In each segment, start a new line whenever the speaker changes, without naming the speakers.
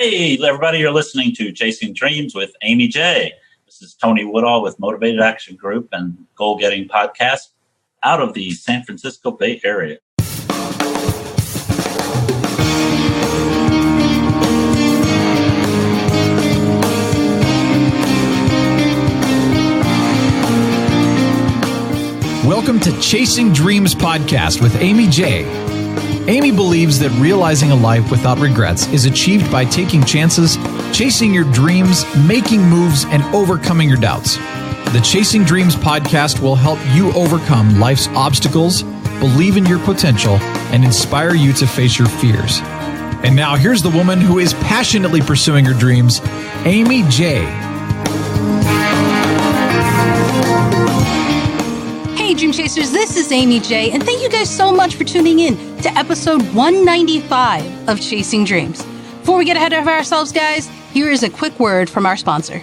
Hey, everybody, you're listening to Chasing Dreams with Amy J. This is Tony Woodall with Motivated Action Group and Goal Getting Podcast out of the San Francisco Bay Area.
Welcome to Chasing Dreams Podcast with Amy J. Amy believes that realizing a life without regrets is achieved by taking chances, chasing your dreams, making moves, and overcoming your doubts. The Chasing Dreams podcast will help you overcome life's obstacles, believe in your potential, and inspire you to face your fears. And now here's the woman who is passionately pursuing her dreams, Amy J.
Hey Dream Chasers, this is Amy J, and thank you guys so much for tuning in to episode 195 of Chasing Dreams. Before we get ahead of ourselves, guys, here is a quick word from our sponsor.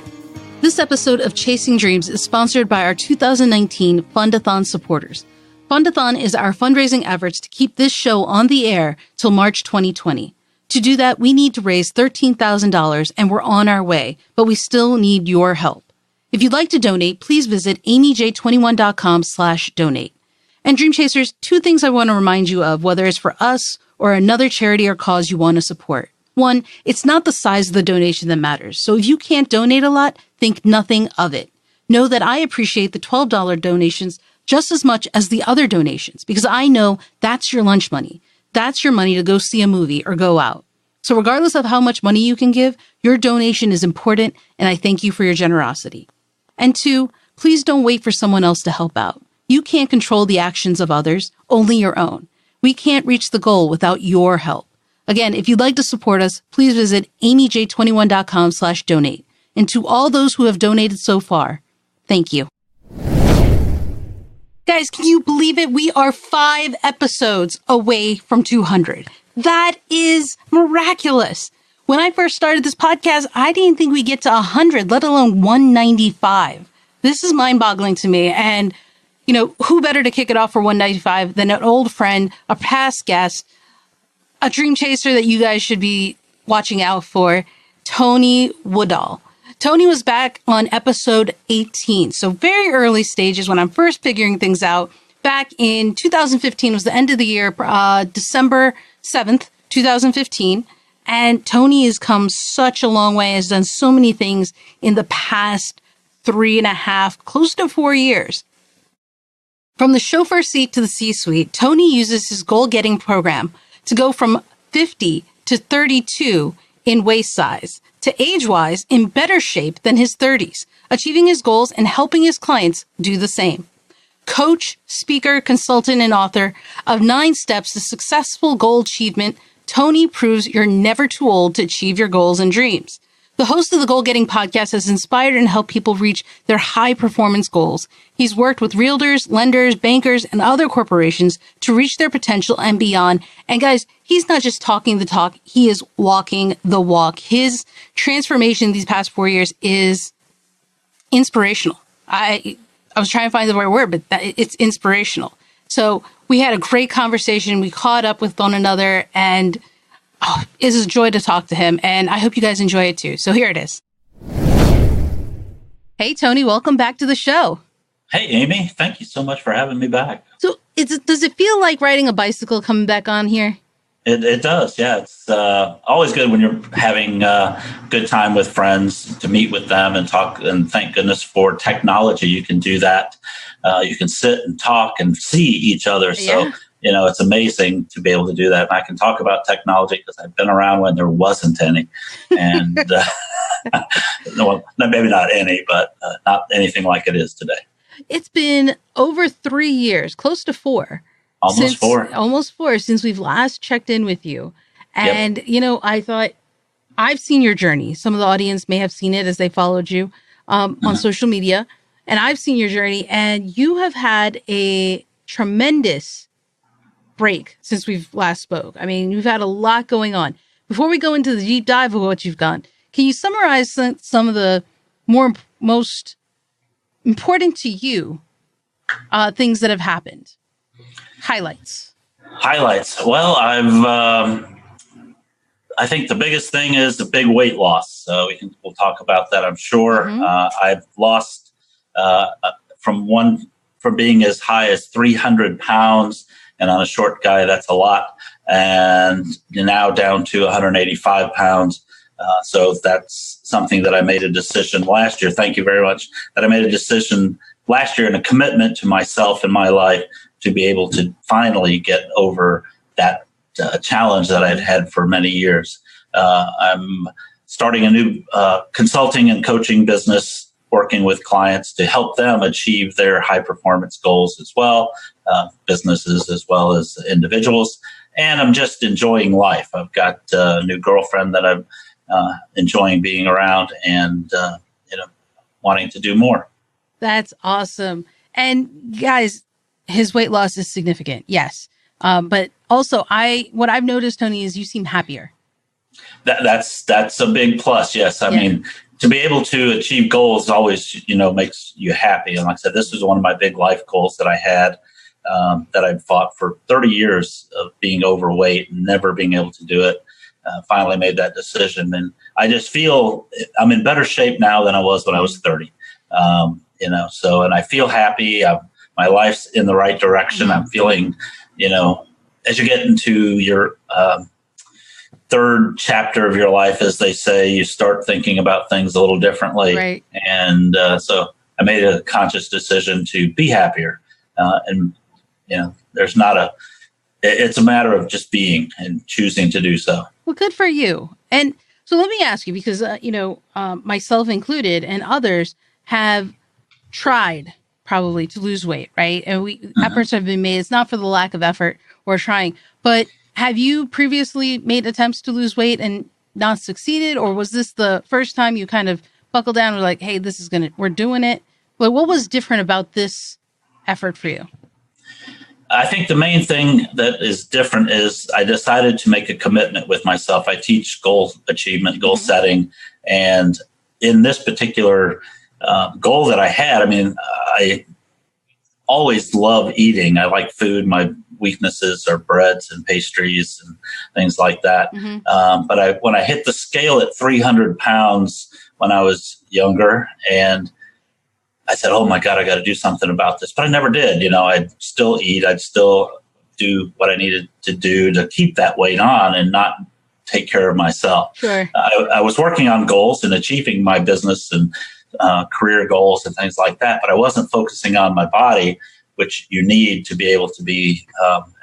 This episode of Chasing Dreams is sponsored by our 2019 Fundathon supporters. Fundathon is our fundraising efforts to keep this show on the air till March 2020. To do that, we need to raise $13,000, and we're on our way, but we still need your help. If you'd like to donate, please visit amyj21.com/donate. And Dream Chasers, two things I want to remind you of, whether it's for us or another charity or cause you want to support. One, it's not the size of the donation that matters. So if you can't donate a lot, think nothing of it. Know that I appreciate the $12 donations just as much as the other donations, because I know that's your lunch money. That's your money to go see a movie or go out. So regardless of how much money you can give, your donation is important, and I thank you for your generosity. And two, please don't wait for someone else to help out. You can't control the actions of others, only your own. We can't reach the goal without your help. Again, if you'd like to support us, please visit amyj21.com/donate. And to all those who have donated so far, thank you. Guys, can you believe it? We are 5 episodes away from 200. That is miraculous. When I first started this podcast, I didn't think we'd get to 100, let alone 195. This is mind-boggling to me. And, you know, who better to kick it off for 195 than an old friend, a past guest, a dream chaser that you guys should be watching out for, Tony Woodall. Tony was back on episode 18, so very early stages when I'm first figuring things out. Back in 2015 was the end of the year, December 7th, 2015. And Tony has come such a long way, has done so many things in the past 3.5, close to 4 years. From the chauffeur seat to the C-suite, Tony uses his goal-getting program to go from 50 to 32 in waist size to age-wise in better shape than his 30s, achieving his goals and helping his clients do the same. Coach, speaker, consultant, and author of 9 Steps to Successful Goal Achievement, Tony proves you're never too old to achieve your goals and dreams. The host of the Goal Getting podcast has inspired and helped people reach their high performance goals. He's worked with realtors, lenders, bankers, and other corporations to reach their potential and beyond. And guys, he's not just talking the talk, he is walking the walk. His transformation these past 4 years is inspirational. I was trying to find the right word, but it's inspirational. So we had a great conversation. We caught up with one another, and it is a joy to talk to him. And I hope you guys enjoy it too. So here it is. Hey, Tony, welcome back to the show.
Hey, Amy. Thank you so much for having me back.
So does it feel like riding a bicycle coming back on here?
It does, yeah. It's always good when you're having a good time with friends to meet with them and talk. And thank goodness for technology. You can do that. You can sit and talk and see each other. So,
yeah.
You know, it's amazing to be able to do that. And I can talk about technology because I've been around when there wasn't any. And well, maybe not any, but not anything like it is today.
It's been over 3 years, close to 4.
Almost 4.
Almost 4 since we've last checked in with you. And, You know, I thought I've seen your journey. Some of the audience may have seen it as they followed you on social media. And I've seen your journey, and you have had a tremendous break since we've last spoke. I mean, you've had a lot going on. Before we go into the deep dive of what you've done, can you summarize some of the most important to you things that have happened? Highlights.
Well, I think the biggest thing is the big weight loss. So we'll talk about that, I'm sure. I've lost from being as high as 300 pounds, and on a short guy, that's a lot. And now down to 185 pounds. So that's something that I made a decision last year. Thank you very much. That I made a decision last year and a commitment to myself and my life to be able to finally get over that challenge that I'd had for many years. I'm starting a new consulting and coaching business, working with clients to help them achieve their high performance goals as well, businesses as well as individuals. And I'm just enjoying life. I've got a new girlfriend that I'm enjoying being around and wanting to do more.
That's awesome. And guys, his weight loss is significant. Yes. But also what I've noticed, Tony, is you seem happier.
That's a big plus. Yes. I mean, to be able to achieve goals always, makes you happy. And like I said, this was one of my big life goals that I had, that I've fought for 30 years of being overweight and never being able to do it. Finally made that decision. And I just feel I'm in better shape now than I was when I was 30. And I feel happy. My life's in the right direction. I'm feeling, as you get into your third chapter of your life, as they say, you start thinking about things a little differently.
Right.
And so I made a conscious decision to be happier. It's a matter of just being and choosing to do so.
Well, good for you. And so let me ask you, because, myself included and others have tried probably to lose weight, right? And efforts have been made. It's not for the lack of effort or trying, but have you previously made attempts to lose weight and not succeeded? Or was this the first time you kind of buckled down and were like, hey, we're doing it? But what was different about this effort for you?
I think the main thing that is different is I decided to make a commitment with myself. I teach goal achievement, goal setting. And in this particular goal that I had, I always love eating. I like food. My weaknesses are breads and pastries and things like that. But when I hit the scale at 300 pounds when I was younger, and I said, oh my God, I got to do something about this. But I never did. I'd still eat. I'd still do what I needed to do to keep that weight on and not take care of myself.
Sure.
I was working on goals and achieving my business and career goals and things like that, but I wasn't focusing on my body, which you need to be able to be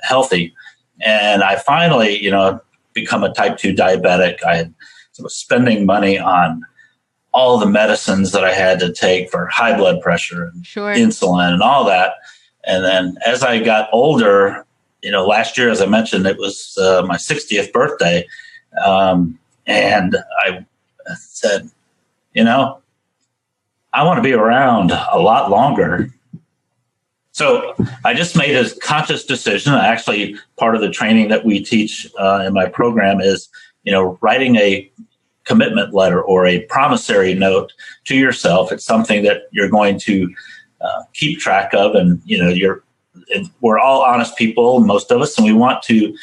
healthy. And I finally, become a type 2 diabetic. I was spending money on all the medicines that I had to take for high blood pressure and insulin and all that. And then as I got older, last year, as I mentioned, it was my 60th birthday. And I said, I want to be around a lot longer. So I just made a conscious decision. Actually, part of the training that we teach in my program is, writing a commitment letter or a promissory note to yourself. It's something that you're going to keep track of. And, we're all honest people, most of us, and we want to,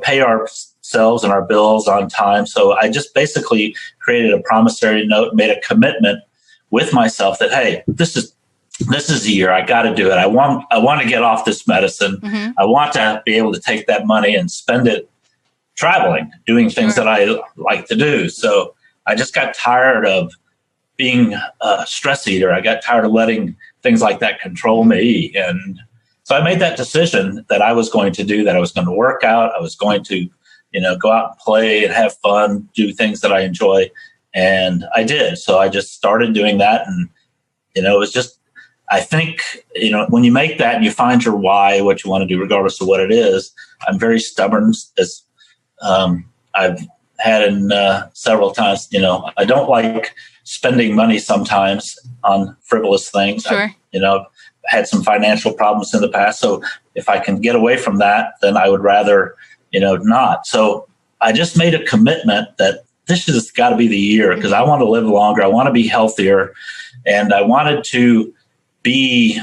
pay ourselves and our bills on time. So I just basically created a promissory note, made a commitment with myself that, hey, this is the year. I got to do it. I want to get off this medicine. I want to be able to take that money and spend it traveling, doing things that I like to do. So I just got tired of being a stress eater. I got tired of letting things like that control me. And so I made that decision that I was going to do that. I was going to work out. I was going to, go out and play and have fun, do things that I enjoy. And I did. So I just started doing that. And, it was just, I think, when you make that and you find your why, what you want to do, regardless of what it is, I'm very stubborn, as I've had in several times. I don't like spending money sometimes on frivolous things.
Sure.
I've had some financial problems in the past. So if I can get away from that, then I would rather, not. So I just made a commitment that this has got to be the year, because I want to live longer. I want to be healthier. And I wanted to be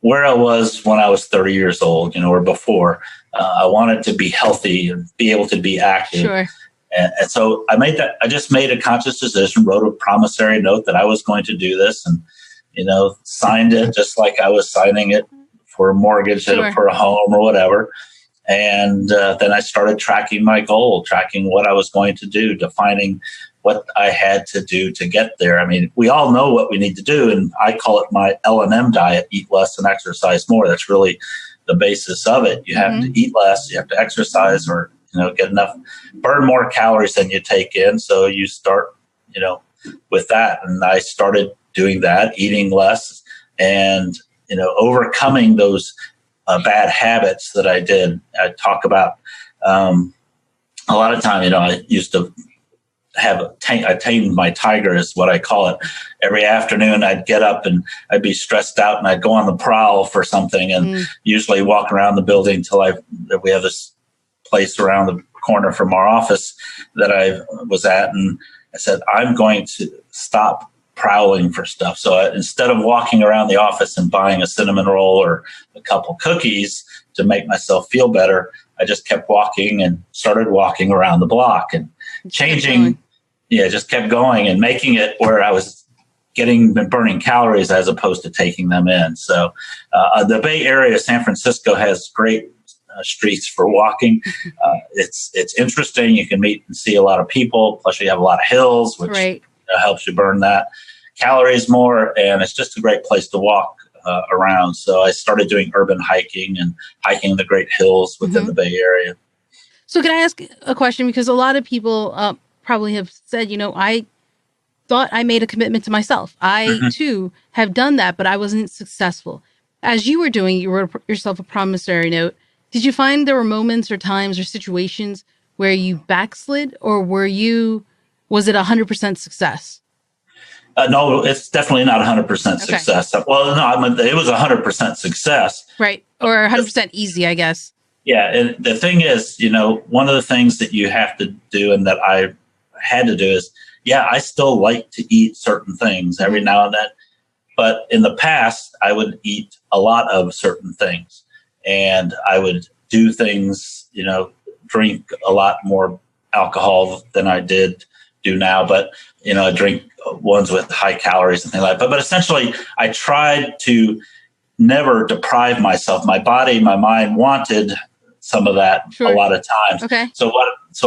where I was when I was 30 years old, or before. I wanted to be healthy and be able to be active.
Sure.
And so I just made a conscious decision, wrote a promissory note that I was going to do this, and, signed it just like I was signing it for a mortgage for a home or whatever. And then I started tracking my goal, tracking what I was going to do, defining what I had to do to get there. I mean, we all know what we need to do, and I call it my L&M diet, eat less and exercise more. That's really the basis of it. You have to eat less, you have to exercise, or get enough, burn more calories than you take in. So you start, with that. And I started doing that, eating less, and, overcoming those bad habits that I did. I talk about a lot of time, I used to I tamed my tiger is what I call it. Every afternoon I'd get up and I'd be stressed out and I'd go on the prowl for something and usually walk around the building till we have this place around the corner from our office that I was at. And I said, I'm going to stop prowling for stuff. So instead of walking around the office and buying a cinnamon roll or a couple cookies to make myself feel better, I just kept walking and started walking around the block and changing. Just kept going and making it where I was burning calories as opposed to taking them in. So the Bay Area, San Francisco, has great streets for walking. It's interesting. You can meet and see a lot of people. Plus, you have a lot of hills, which helps you burn that calories more. And it's just a great place to walk around. So I started doing urban hiking and hiking the great hills within the Bay Area.
So can I ask a question? Because a lot of people probably have said, I thought I made a commitment to myself. I too have done that, but I wasn't successful. As you were doing, you wrote yourself a promissory note. Did you find there were moments or times or situations where you backslid, or was it 100% success?
No, it's definitely not 100% success. Well, no, it was 100% success.
Right. Or 100% easy, I guess.
Yeah. And the thing is, one of the things that you have to do and that I had to do is, I still like to eat certain things every now and then. But in the past, I would eat a lot of certain things. And I would do things, drink a lot more alcohol than I did do now. But, I drink ones with high calories and things like that. But essentially, I tried to never deprive myself. My body, my mind wanted some of that a lot of times.
Okay.
So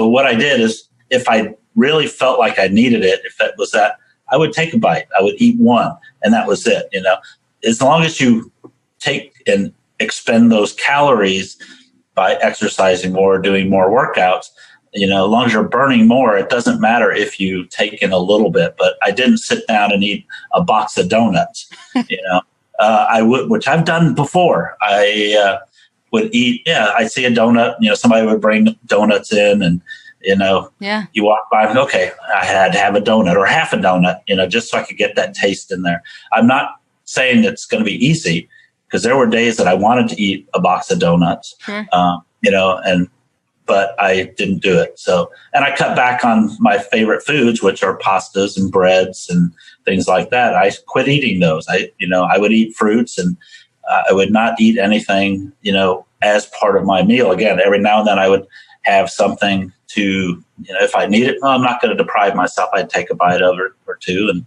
what I did is, if I really felt like I needed it, if that was that, I would take a bite. I would eat one, and that was it. As long as you take and expend those calories by exercising more, doing more workouts, as long as you're burning more, it doesn't matter if you take in a little bit. But I didn't sit down and eat a box of donuts, I would, which I've done before. I would eat, I see a donut, somebody would bring donuts in and, you walk by, okay, I had to have a donut or half a donut, just so I could get that taste in there. I'm not saying it's going to be easy, because there were days that I wanted to eat a box of donuts, but I didn't do it. So, and I cut back on my favorite foods, which are pastas and breads and things like that. I quit eating those. I would eat fruits, and I would not eat anything, as part of my meal. Again, every now and then I would have something to, if I need it, I'm not going to deprive myself. I'd take a bite of it or two, and,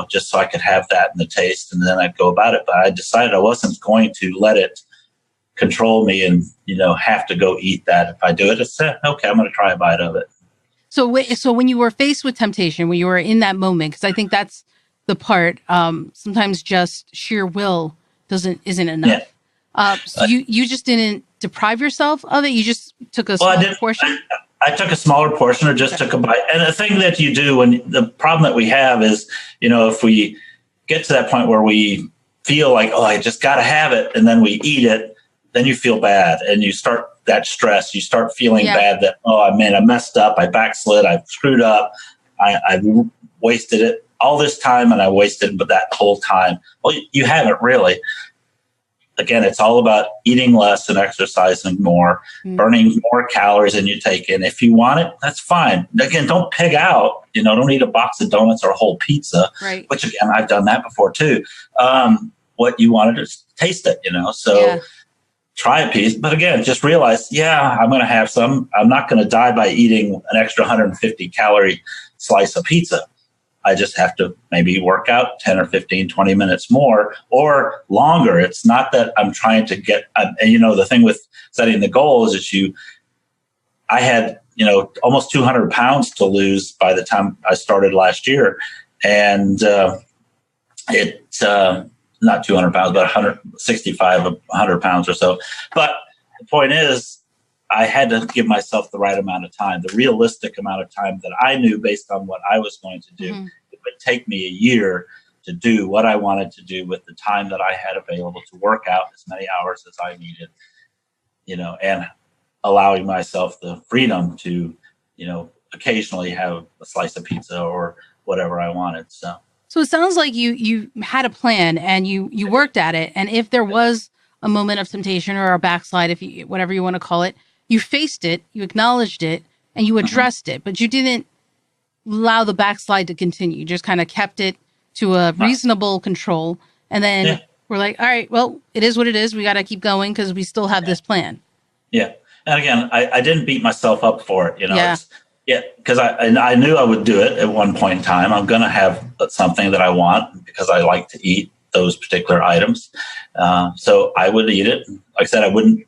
just so I could have that in the taste, and then I'd go about it. But I decided I wasn't going to let it control me and, have to go eat that. If I do it, it's okay, I'm going to try a bite of it.
So when you were faced with temptation, when you were in that moment, because I think that's the part, sometimes just sheer will isn't enough. So you just didn't deprive yourself of it? You just took a small portion?
I took a smaller portion, or just took a bite. And the thing that you do, the problem that we have is, if we get to that point where we feel like, I just got to have it, and then we eat it, then you feel bad, and you start that stress. You start feeling bad that, I messed up, I backslid, I screwed up, I wasted it all this time, and I wasted that whole time. Well, you haven't really. Again, it's all about eating less and exercising more, burning more calories than you take in. If you want it, that's fine. Again, don't pig out. Don't eat a box of donuts or a whole pizza, which, again, I've done that before too. What you wanted is taste it, So try a piece. But again, just realize, I'm going to have some. I'm not going to die by eating an extra 150 calorie slice of pizza. I just have to maybe work out 10 or 15, 20 minutes more or longer. It's not that I'm trying to get, the thing with setting the goals is I had, almost 200 pounds to lose by the time I started last year. And not 200 pounds, but 165, 100 pounds or so. But the point is, I had to give myself the right amount of time, the realistic amount of time that I knew based on what I was going to do. Mm-hmm. It would take me a year to do what I wanted to do with the time that I had available to work out as many hours as I needed, and allowing myself the freedom to, occasionally have a slice of pizza or whatever I wanted. So
it sounds like you had a plan and you worked at it. And if there was a moment of temptation or a backslide, whatever you want to call it, you faced it, you acknowledged it, and you addressed it, but you didn't allow the backslide to continue. You just kind of kept it to a reasonable control. And then we're like, all right, well, it is what it is. We got to keep going because we still have this plan.
Yeah. And again, I didn't beat myself up for it, because I knew I would do it at one point in time. I'm going to have something that I want because I like to eat those particular items. So I would eat it. Like I said, I wouldn't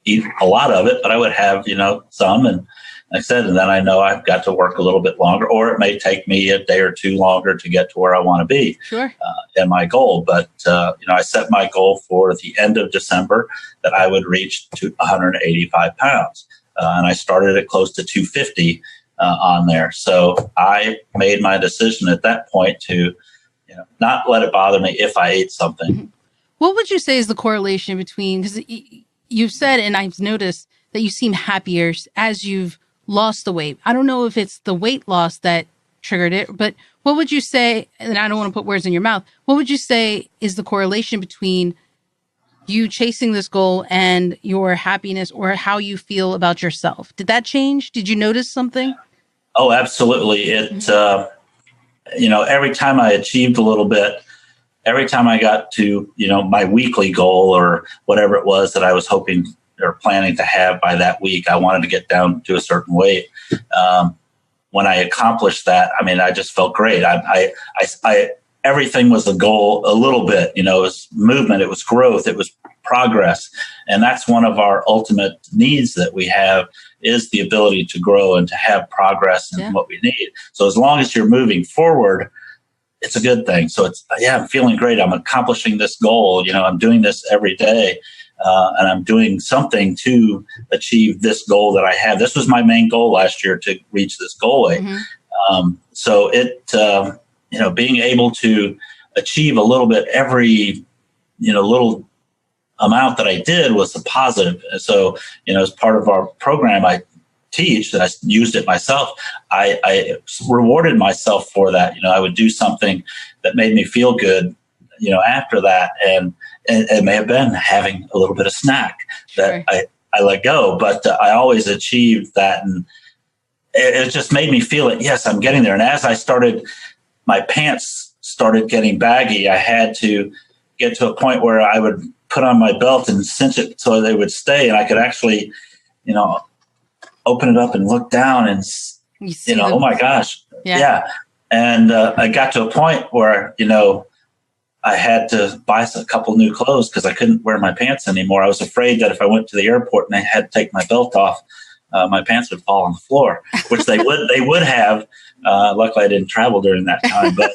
eat a lot of it, but I would have, some. And like I said, and then I know I've got to work a little bit longer, or it may take me a day or two longer to get to where I want to be.
Sure.
And my goal. But, I set my goal for the end of December that I would reach to 185 pounds. And I started at close to 250 on there. So I made my decision at that point to, not let it bother me if I ate something.
Mm-hmm. What would you say is the correlation between, because you've said, and I've noticed that you seem happier as you've lost the weight. I don't know if it's the weight loss that triggered it, but what would you say, and I don't want to put words in your mouth, what would you say is the correlation between you chasing this goal and your happiness or how you feel about yourself? Did that change? Did you notice something?
Oh, absolutely. It, every time I achieved a little bit, every time I got to, my weekly goal or whatever it was that I was hoping or planning to have by that week, I wanted to get down to a certain weight. When I accomplished that, I just felt great. I everything was a goal a little bit, it was movement, it was growth, it was progress. And that's one of our ultimate needs that we have is the ability to grow and to have progress in what we need. So as long as you're moving forward, it's a good thing. So I'm feeling great. I'm accomplishing this goal. I'm doing this every day. And I'm doing something to achieve this goal that I have. This was my main goal last year, to reach this goal weight. Mm-hmm. So being able to achieve a little bit every, little amount that I did was a positive. So, as part of our program I teach, that I used it myself, I rewarded myself for that. I would do something that made me feel good, after that. And it may have been having a little bit of snack that I let go, but I always achieved that. And it just made me feel it. Yes, I'm getting there. And as I started, my pants started getting baggy. I had to get to a point where I would put on my belt and cinch it so they would stay. And I could actually, open it up and look down and, oh my gosh. Yeah. And I got to a point where, I had to buy a couple new clothes because I couldn't wear my pants anymore. I was afraid that if I went to the airport and I had to take my belt off, my pants would fall on the floor, which they would have. Luckily, I didn't travel during that time, but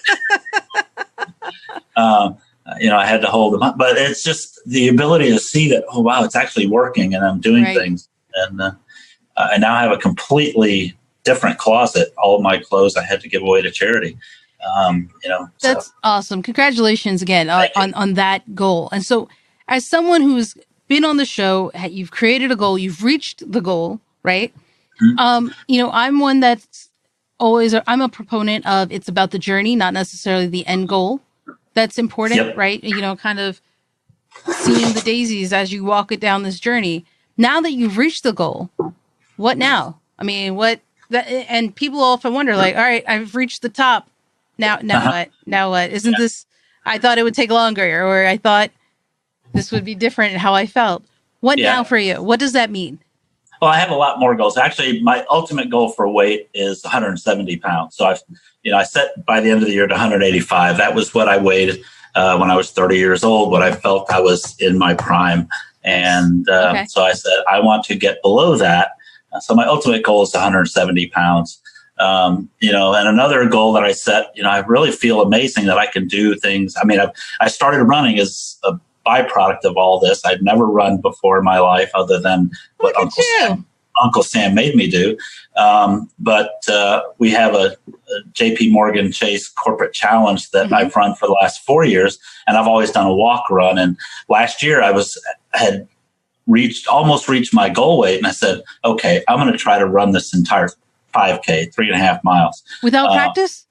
I had to hold them up. But it's just the ability to see that, oh wow, it's actually working, and I'm doing things. And I now have a completely different closet. All of my clothes I had to give away to charity.
That's awesome. Congratulations again on that goal. And so as someone who's been on the show, you've created a goal, you've reached the goal, right? Mm-hmm. I'm one that's I'm a proponent of it's about the journey, not necessarily the end goal. That's important, right? Kind of seeing the daisies as you walk it down this journey. Now that you've reached the goal, what now? And people often wonder, like, all right, I've reached the top. Now what? Now what? Isn't this, I thought it would take longer, or I thought this would be different in how I felt. What now for you? What does that mean?
Well, I have a lot more goals. Actually, my ultimate goal for weight is 170 pounds. So I set by the end of the year to 185. That was what I weighed when I was 30 years old, when I felt I was in my prime. And so I said, I want to get below that. So my ultimate goal is 170 pounds. And another goal that I set, I really feel amazing that I can do things. I mean, I started running as a byproduct of all this. I'd never run before in my life other than what Uncle Sam made me do. But we have a JP Morgan Chase corporate challenge that I've run for the last 4 years, and I've always done a walk run. And last year I had almost reached my goal weight, and I said, okay, I'm going to try to run this entire 5K, 3.5 miles.
Without practice?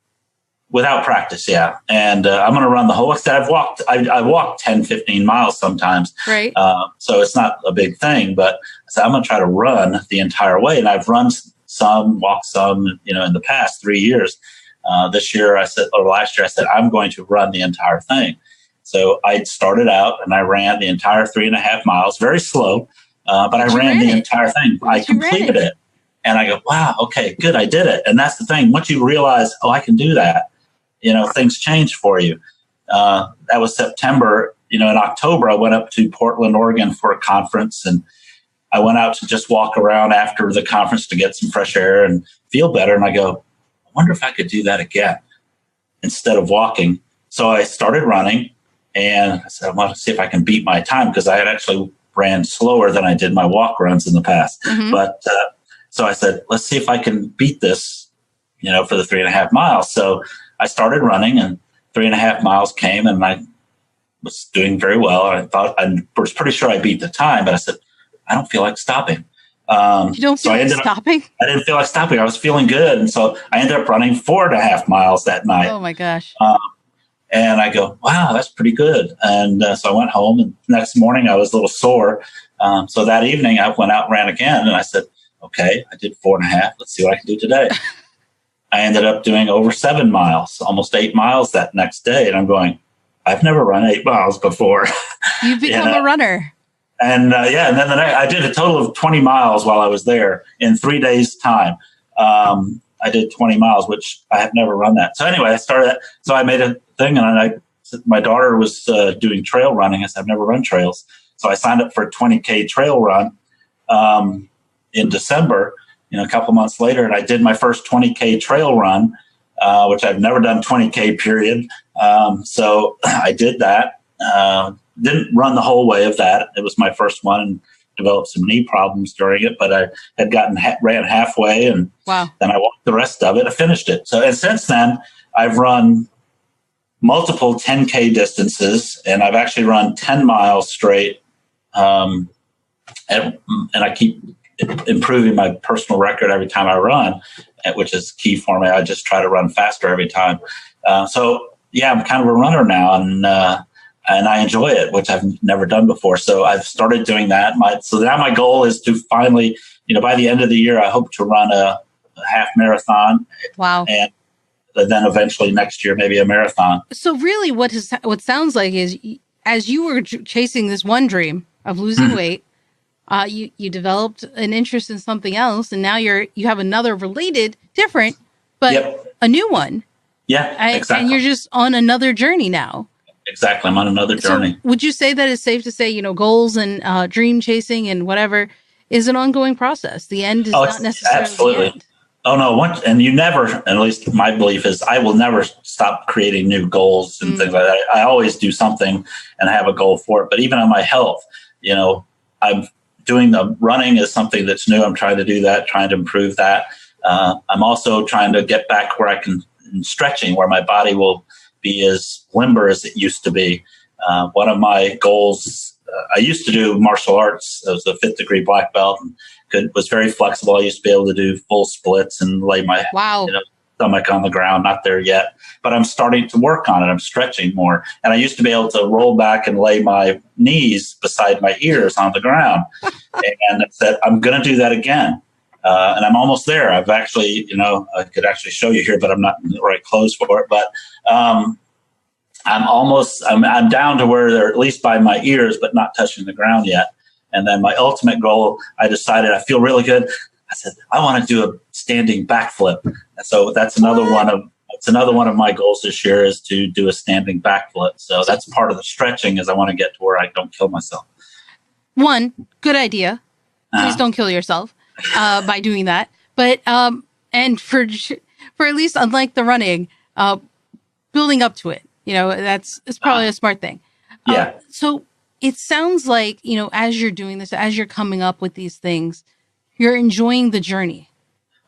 Without practice, yeah. And I'm going to run the whole extent. I walked 10, 15 miles sometimes.
Right.
So it's not a big thing, but I said, I'm going to try to run the entire way. And I've run some, walked some, in the past 3 years. Last year, I said, I'm going to run the entire thing. So I started out and I ran the entire 3.5 miles, very slow, but I ran the entire thing. I completed it. And I go, wow, okay, good, I did it. And that's the thing. Once you realize, I can do that, things change for you. That was September. In October, I went up to Portland, Oregon for a conference, and I went out to just walk around after the conference to get some fresh air and feel better. And I go, I wonder if I could do that again instead of walking. So I started running, and I said, I want to see if I can beat my time, because I had actually ran slower than I did my walk runs in the past. But so I said, let's see if I can beat this, for the 3.5 miles. So I started running, and 3.5 miles came, and I was doing very well. I was pretty sure I beat the time, but I said, I don't feel like stopping.
You don't feel like stopping?
I didn't feel like stopping. I was feeling good. And so I ended up running 4.5 miles that night.
Oh my gosh.
And I go, wow, that's pretty good. And so I went home, and next morning I was a little sore. So that evening I went out and ran again, and I said, okay, I did 4.5. Let's see what I can do today. I ended up doing over 7 miles, almost 8 miles that next day. And I'm going, I've never run 8 miles before.
You've become a runner.
And and then I did a total of 20 miles while I was there in 3 days' time. I did 20 miles, which I have never run that. So anyway, I started that. So I made a thing, and my daughter was doing trail running. I said, I've never run trails. So I signed up for a 20K trail run in December, a couple months later, and I did my first 20K trail run, which I've never done 20K period. So I did that. Didn't run the whole way of that. It was my first one, and developed some knee problems during it, but I had ran halfway, and then I walked the rest of it. I finished it. So, and since then I've run multiple 10K distances, and I've actually run 10 miles straight. And I keep improving my personal record every time I run, which is key for me. I just try to run faster every time. So I'm kind of a runner now, and I enjoy it, which I've never done before. So I've started doing that. So now my goal is to finally, by the end of the year, I hope to run a half marathon.
Wow.
And then eventually next year, maybe a marathon.
So really what sounds like is, as you were chasing this one dream of losing weight, you developed an interest in something else, and now you have another related, different, but a new one.
Yeah, exactly.
And you're just on another journey now.
Exactly. I'm on another journey.
So would you say that it's safe to say, goals and dream chasing and whatever is an ongoing process? The end is not necessarily
absolutely.
the end.
Oh, no. And you never, at least my belief is, I will never stop creating new goals and things like that. I always do something and have a goal for it. But even on my health, I'm doing the running is something that's new. I'm trying to do that, trying to improve that. I'm also trying to get back where I can, stretching, where my body will be as limber as it used to be. One of my goals, I used to do martial arts. I was a 5th degree black belt and was very flexible. I used to be able to do full splits and lay my stomach on the ground. Not there yet, but I'm starting to work on it. I'm stretching more. And I used to be able to roll back and lay my knees beside my ears on the ground. And I said, I'm going to do that again. And I'm almost there. I've actually, I could actually show you here, but I'm not in the right clothes for it. But I'm down to where they're at least by my ears, but not touching the ground yet. And then my ultimate goal, I decided I feel really good. I said, I want to do a standing backflip. And so that's another one of my goals this year is to do a standing backflip. So that's part of the stretching is I want to get to where I don't kill myself.
One, good idea. Please don't kill yourself by doing that. But and for at least unlike the running, building up to it, it's probably a smart thing.
Yeah.
So it sounds like, as you're doing this, as you're coming up with these things, you're enjoying the journey.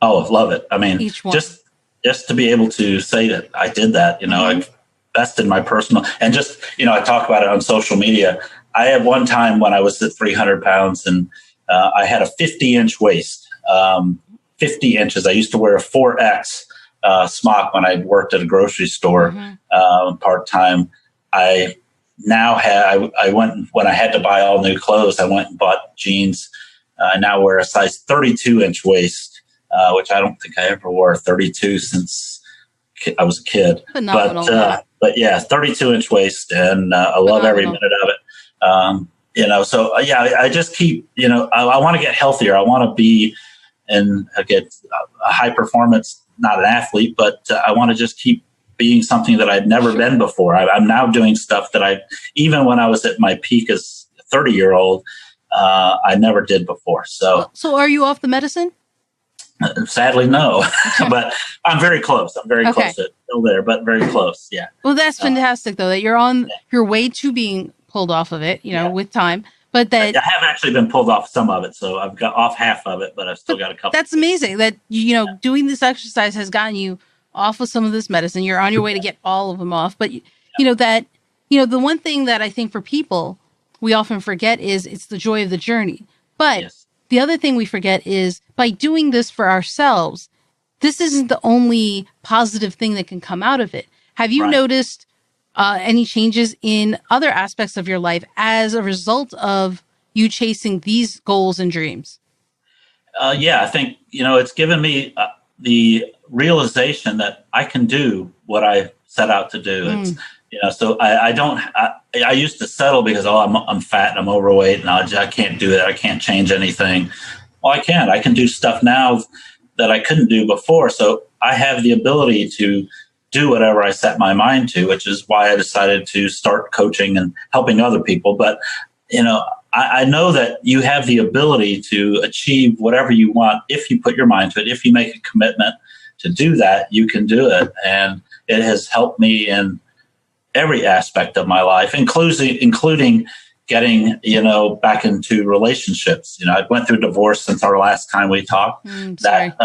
Oh, I love it. I mean,
Each one.
just to be able to say that I did that, I've invested my personal, and just, I talk about it on social media. I had one time when I was at 300 pounds and I had a 50-inch waist, 50 inches. I used to wear a 4X smock when I worked at a grocery store part-time. I went, when I had to buy all new clothes, I went and bought jeans. I now wear a size 32-inch waist, which I don't think I ever wore a 32 since I was a kid.
Phenomenal.
But yeah, 32-inch waist, and I love every minute of it. So I just keep, I want to get healthier. I want to be get a high performance, not an athlete, but I want to just keep being something that I'd never been before. I'm now doing stuff that even when I was at my peak as a 30-year-old, I never did before. So
are you off the medicine?
Sadly, no, but I'm very close. I'm very close. It's still there, but very close. Yeah.
Well, that's fantastic though, that you're on your way to being pulled off of it, with time, but that
I have actually been pulled off some of it. So I've got off half of it, but I've still got a couple.
That's amazing that, doing this exercise has gotten you off of some of this medicine. You're on your way to get all of them off. But, the one thing that I think for people, we often forget is it's the joy of the journey. But the other thing we forget is by doing this for ourselves, this isn't the only positive thing that can come out of it. Have you noticed any changes in other aspects of your life as a result of you chasing these goals and dreams?
I think, it's given me the realization that I can do what I set out to do. It's, so I used to settle because, I'm fat and I'm overweight and I can't do it. I can't change anything. Well, I can do stuff now that I couldn't do before. So I have the ability to do whatever I set my mind to, which is why I decided to start coaching and helping other people. But, I know that you have the ability to achieve whatever you want if you put your mind to it. If you make a commitment to do that, you can do it. And it has helped me in every aspect of my life, including getting, back into relationships. I went through divorce since our last time we talked. That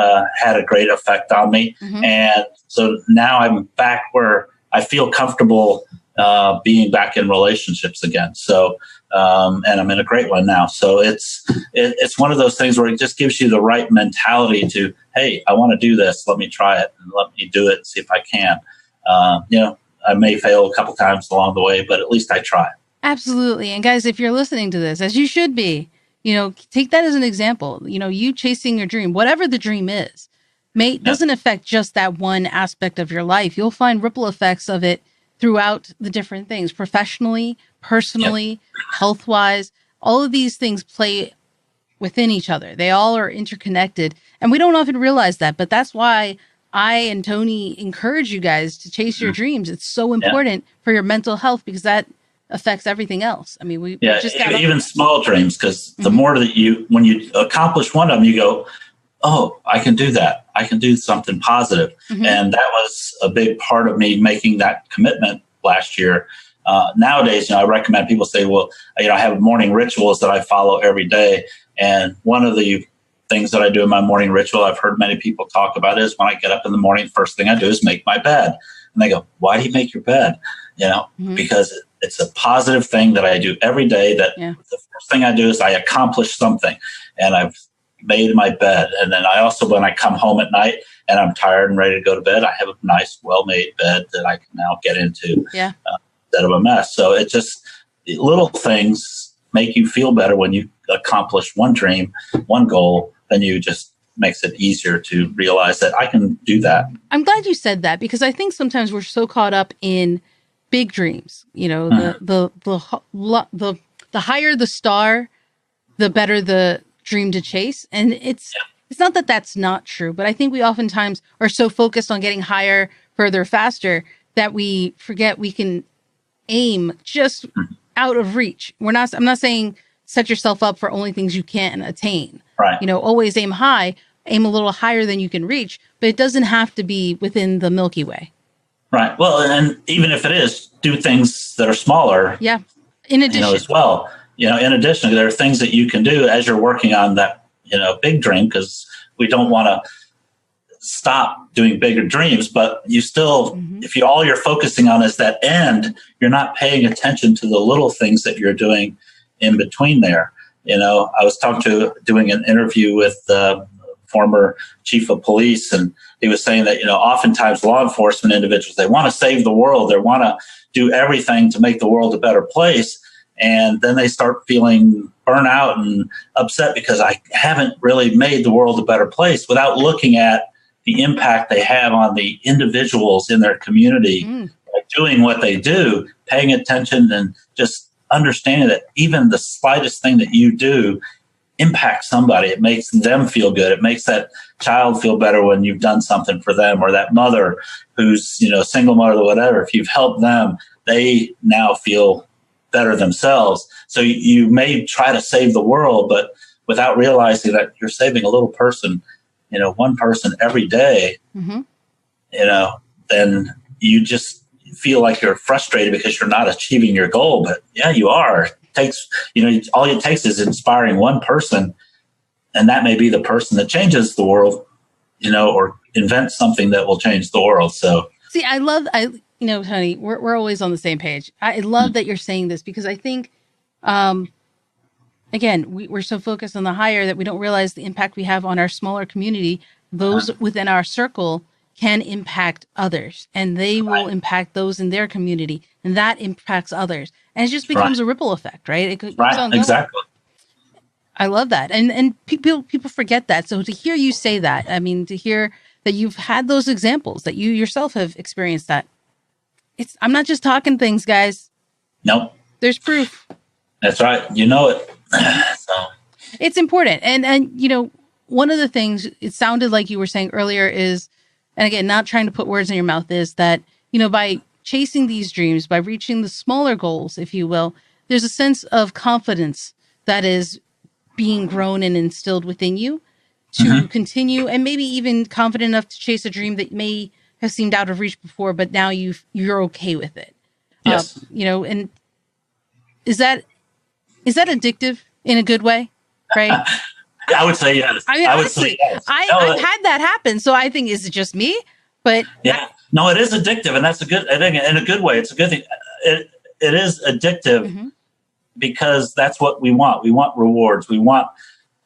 had a great effect on me. And so now I'm back where I feel comfortable being back in relationships again. So, and I'm in a great one now. So it's one of those things where it just gives you the right mentality to, hey, I want to do this. Let me try it and let me do it and see if I can. I may fail a couple times along the way, but at least I try.
Absolutely. And guys, if you're listening to this, as you should be, take that as an example. You chasing your dream, whatever the dream is, doesn't affect just that one aspect of your life. You'll find ripple effects of it throughout the different things, professionally, personally, health-wise. All of these things play within each other. They all are interconnected. And we don't often realize that, but that's why I and Tony encourage you guys to chase your dreams. It's so important for your mental health because that affects everything else. I mean, we just got
even small dreams, because the more that when you accomplish one of them, you go, oh, I can do that. I can do something positive. And that was a big part of me making that commitment last year. Nowadays, I recommend people say, well, I have morning rituals that I follow every day. And one of the things that I do in my morning ritual, I've heard many people talk about, is when I get up in the morning, first thing I do is make my bed. And they go, why do you make your bed? Because it's a positive thing that I do every day, that the first thing I do is I accomplish something, and I've made my bed. And then I also, when I come home at night and I'm tired and ready to go to bed, I have a nice, well-made bed that I can now get into instead of a mess. So it just, little things make you feel better when you accomplish one dream, one goal, then you just makes it easier to realize that I can do that.
I'm glad you said that, because I think sometimes we're so caught up in big dreams. The higher the star, the better the dream to chase. And it's not that that's not true, but I think we oftentimes are so focused on getting higher, further, faster that we forget we can aim just out of reach. I'm not saying set yourself up for only things you can't attain.
Right.
Always aim high, aim a little higher than you can reach, but it doesn't have to be within the Milky Way.
Right. Well, and even if it is, do things that are smaller.
Yeah. In addition.
As well. In addition, there are things that you can do as you're working on that, big dream, because we don't want to stop doing bigger dreams, but you still, if all you're focusing on is that end, you're not paying attention to the little things that you're doing in between there. I was doing an interview with the former chief of police, and he was saying that, oftentimes law enforcement individuals, they want to save the world. They want to do everything to make the world a better place. And then they start feeling burnout and upset because I haven't really made the world a better place, without looking at the impact they have on the individuals in their community by doing what they do, paying attention and just understanding that even the slightest thing that you do impacts somebody. It makes them feel good. It makes that child feel better when you've done something for them, or that mother who's, single mother or whatever. If you've helped them, they now feel better themselves. So you may try to save the world, but without realizing that you're saving a little person, one person every day, then you just feel like you're frustrated because you're not achieving your goal. But yeah, you are. It takes, all it takes is inspiring one person, and that may be the person that changes the world, or invents something that will change the world. So
see, Tony, we're always on the same page. I love that you're saying this, because I think, again, we're so focused on the higher that we don't realize the impact we have on our smaller community. Those within our circle can impact others, and they will impact those in their community, and that impacts others. And it just becomes a ripple effect, right? It goes on
exactly.
I love that. And people forget that. So to hear you say that, to hear that you've had those examples, that you yourself have experienced that, I'm not just talking things, guys.
Nope.
There's proof.
That's right. You know it. So
it's important. And one of the things it sounded like you were saying earlier is, and again, not trying to put words in your mouth, is that, by chasing these dreams, by reaching the smaller goals, if you will, there's a sense of confidence that is being grown and instilled within you to continue, and maybe even confident enough to chase a dream that may have seemed out of reach before, but now you're okay with it.
Yes.
And is that addictive in a good way? Right.
I would say yes.
I would say yes. I've had that happen. So I think, is it just me? But
yeah, no, it is addictive, and that's I think in a good way. It's a good thing. It is addictive because that's what we want. We want rewards. We want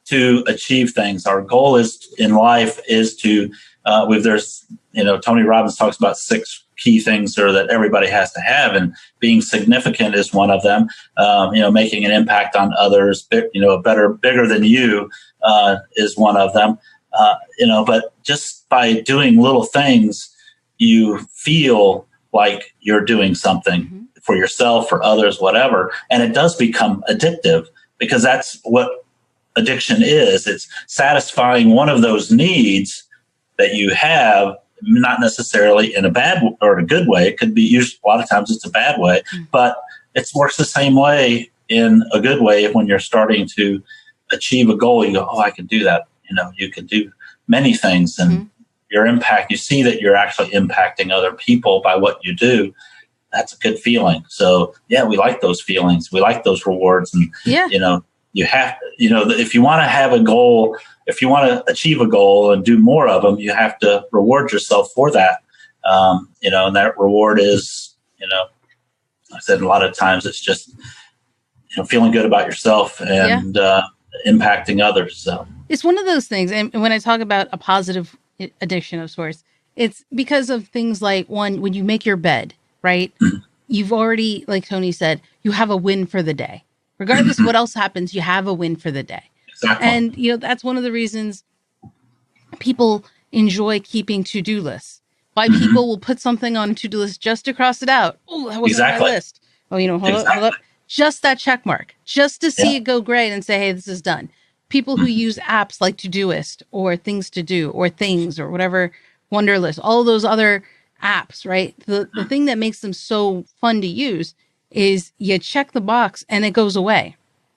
to achieve things. Our goal in life is to, there's, Tony Robbins talks about 6 key things that everybody has to have, and being significant is one of them. Making an impact on others, bigger than you, is one of them. But just by doing little things, you feel like you're doing something for yourself, for others, whatever. And it does become addictive, because that's what addiction is. It's satisfying one of those needs that you have, not necessarily in a bad or a good way. It could be used, a lot of times it's a bad way, but it works the same way in a good way. When you're starting to achieve a goal, you go, oh, I can do that. You can do many things, and your impact, you see that you're actually impacting other people by what you do. That's a good feeling. So yeah, we like those feelings. We like those rewards. And, you have, if you want to have a goal, if you want to achieve a goal and do more of them, you have to reward yourself for that. And that reward is, I said a lot of times it's just, feeling good about yourself and impacting others. So
it's one of those things. And when I talk about a positive addiction of sorts, it's because of things like, one, when you make your bed, right? You've already, like Tony said, you have a win for the day. Regardless of what else happens, you have a win for the day.
Exactly.
And, that's one of the reasons people enjoy keeping to-do lists. Why people will put something on a to-do list just to cross it out. Oh, that wasn't on my list. Oh, hold up. just that check mark, just to see it go great and say, hey, this is done. People who use apps like Todoist or Things to Do or Things or whatever, Wunderlist, all those other apps, right? The thing that makes them so fun to use is you check the box and it goes away.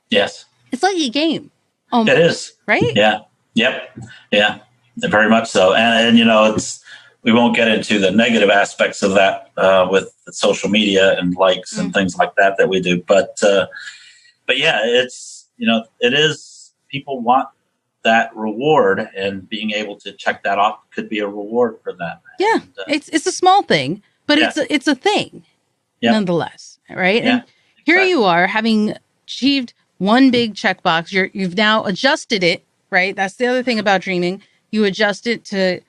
Yes.
It's like a game.
It is.
Right?
Yeah. Yep. Yeah. Very much so. And we won't get into the negative aspects of that with social media and likes and things like that we do. But yeah, it's, it is, people want that reward, and being able to check that off could be a reward for them.
Yeah.
And,
it's a small thing, but it's a thing nonetheless. Right.
Yeah,
and here you are having achieved one big checkbox. You've now adjusted it, right? That's the other thing about dreaming. You adjust it to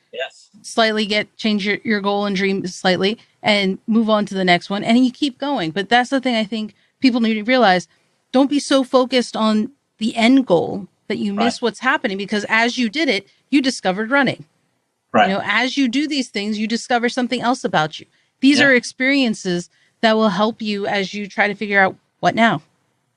slightly change your goal and dream slightly and move on to the next one. And you keep going. But that's the thing I think people need to realize. Don't be so focused on the end goal that you miss what's happening, because as you did it, you discovered running.
Right.
As you do these things, you discover something else about you. These are experiences that will help you as you try to figure out what now.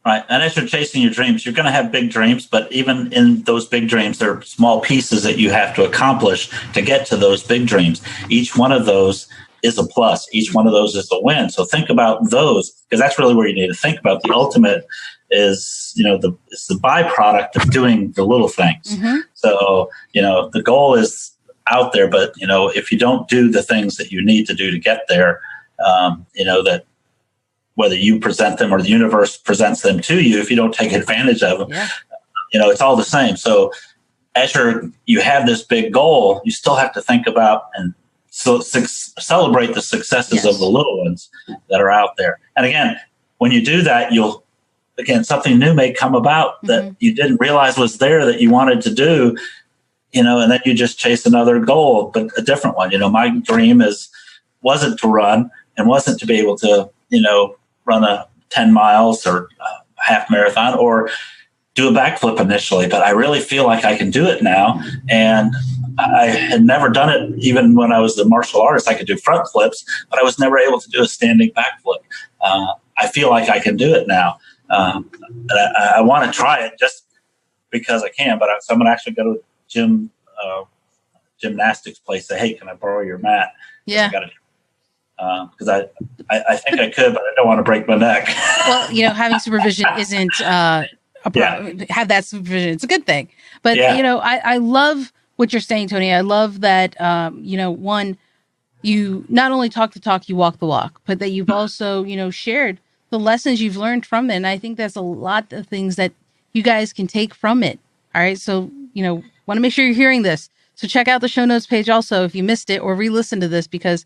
Right. And as you're chasing your dreams, you're going to have big dreams, but even in those big dreams, there are small pieces that you have to accomplish to get to those big dreams. Each one of those is a plus. Each one of those is a win. So think about those, because that's really where you need to think about. The ultimate is, it's the byproduct of doing the little things. Mm-hmm. So, the goal is out there, but, if you don't do the things that you need to do to get there, that whether you present them or the universe presents them to you, if you don't take advantage of them, it's all the same. So as you have this big goal, you still have to think about and celebrate the successes of the little ones that are out there. And again, when you do that, something new may come about that you didn't realize was there that you wanted to do, and then you just chase another goal, but a different one. My dream wasn't to run and wasn't to be able to, run a 10 miles or a half marathon or do a backflip initially, but I really feel like I can do it now. And I had never done it. Even when I was a martial artist, I could do front flips, but I was never able to do a standing backflip. I feel like I can do it now. And I want to try it just because I can, but so I'm going to actually go to a gymnastics place, say, hey, can I borrow your mat?
Yeah.
Because I think I could, but I don't want to break my neck.
Well, having supervision isn't a problem. Have that supervision. It's a good thing. But, I love what you're saying, Tony. I love that, one, you not only talk the talk, you walk the walk, but that you've also, shared the lessons you've learned from it. And I think that's a lot of things that you guys can take from it. All right. So, want to make sure you're hearing this. So check out the show notes page also if you missed it, or re-listen to this, because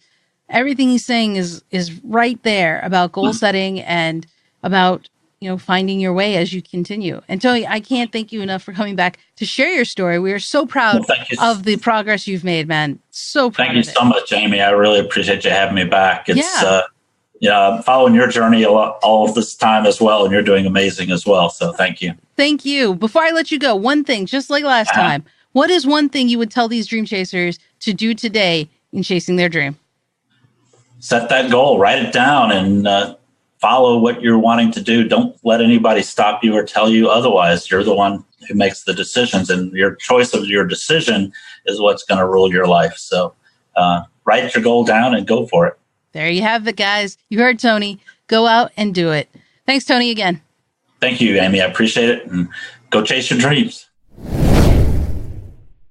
everything he's saying is right there about goal setting and about, finding your way as you continue. And Tony, I can't thank you enough for coming back to share your story. We are so proud of the progress you've made, man. So proud.
Thank you so much, Amy. I really appreciate you having me back. It's, I'm following your journey all of this time as well, and you're doing amazing as well. So thank you.
Thank you. Before I let you go, one thing, just like last time, what is one thing you would tell these dream chasers to do today in chasing their dream?
Set that goal, write it down, and follow what you're wanting to do. Don't let anybody stop you or tell you otherwise. You're the one who makes the decisions, and your choice of your decision is what's going to rule your life. So write your goal down and go for it.
There you have it, guys. You heard Tony. Go out and do it. Thanks, Tony, again.
Thank you, Amy. I appreciate it. And go chase your dreams.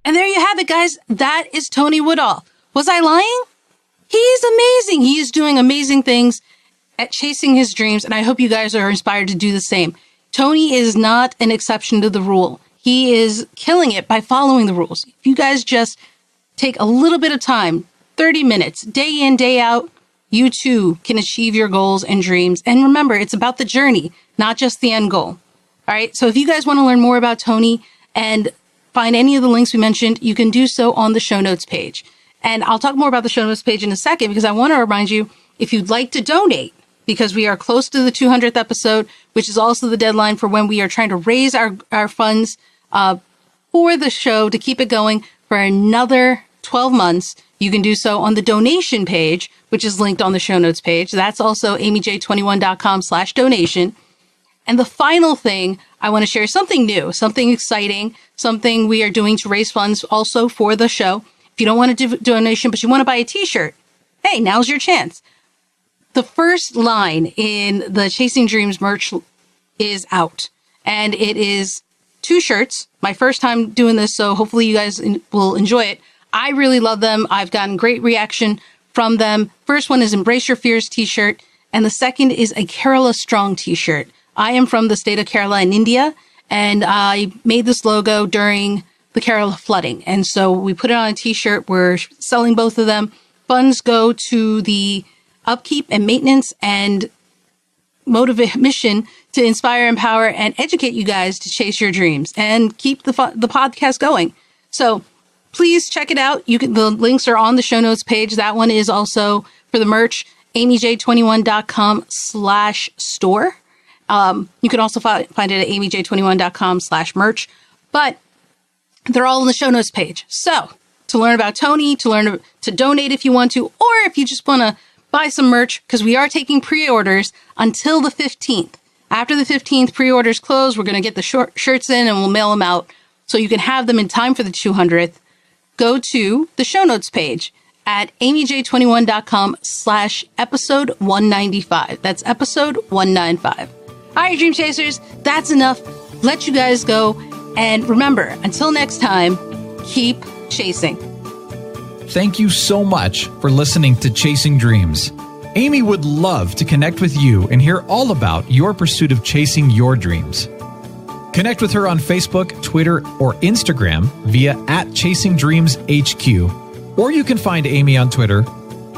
And there you have it, guys. That is Tony Woodall. Was I lying? He's amazing. He is doing amazing things at chasing his dreams, and I hope you guys are inspired to do the same. Tony is not an exception to the rule. He is killing it by following the rules. If you guys just take a little bit of time, 30 minutes, day in, day out, you too can achieve your goals and dreams. And remember, it's about the journey, not just the end goal. All right. So if you guys want to learn more about Tony and find any of the links we mentioned, you can do so on the show notes page. And I'll talk more about the show notes page in a second, because I want to remind you, if you'd like to donate, because we are close to the 200th episode, which is also the deadline for when we are trying to raise our funds for the show to keep it going for another 12 months. You can do so on the donation page, which is linked on the show notes page. That's also amyj21.com/donation. And the final thing, I want to share something new, something exciting, something we are doing to raise funds also for the show. If you don't want to do a donation, but you want to buy a t-shirt, hey, now's your chance. The first line in the Chasing Dreams merch is out, and it is 2 shirts. My first time doing this, so hopefully you guys will enjoy it. I really love them. I've gotten great reaction from them. First one is Embrace Your Fears t-shirt, and the second is a Kerala Strong t-shirt. I am from the state of Kerala in India, and I made this logo during the Kerala flooding. And so we put it on a t-shirt. We're selling both of them. Funds go to the upkeep and maintenance and mission to inspire, empower, and educate you guys to chase your dreams and keep the podcast going. So please check it out. The links are on the show notes page. That one is also for the merch, amyj21.com/store. You can also find it at amyj21.com/merch, but they're all in the show notes page. So to learn about Tony, to donate if you want to, or if you just want to buy some merch, because we are taking pre-orders until the 15th. After the 15th, pre-orders close. We're going to get the shirts in and we'll mail them out so you can have them in time for the 200th. Go to the show notes page at amyj21.com/episode 195. That's episode 195. All right, Dream Chasers, that's enough. Let you guys go. And remember, until next time, keep chasing.
Thank you so much for listening to Chasing Dreams. Amy would love to connect with you and hear all about your pursuit of chasing your dreams. Connect with her on Facebook, Twitter, or Instagram via @ChasingDreamsHQ. Or you can find Amy on Twitter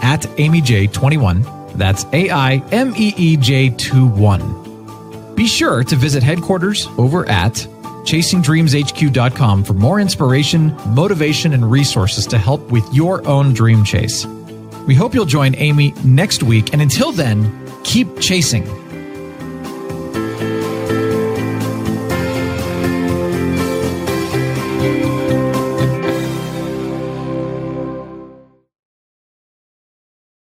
@AmyJ21. That's AIMEEJ21. Be sure to visit headquarters over at ChasingDreamsHQ.com for more inspiration, motivation, and resources to help with your own dream chase. We hope you'll join Amy next week, and until then, keep chasing.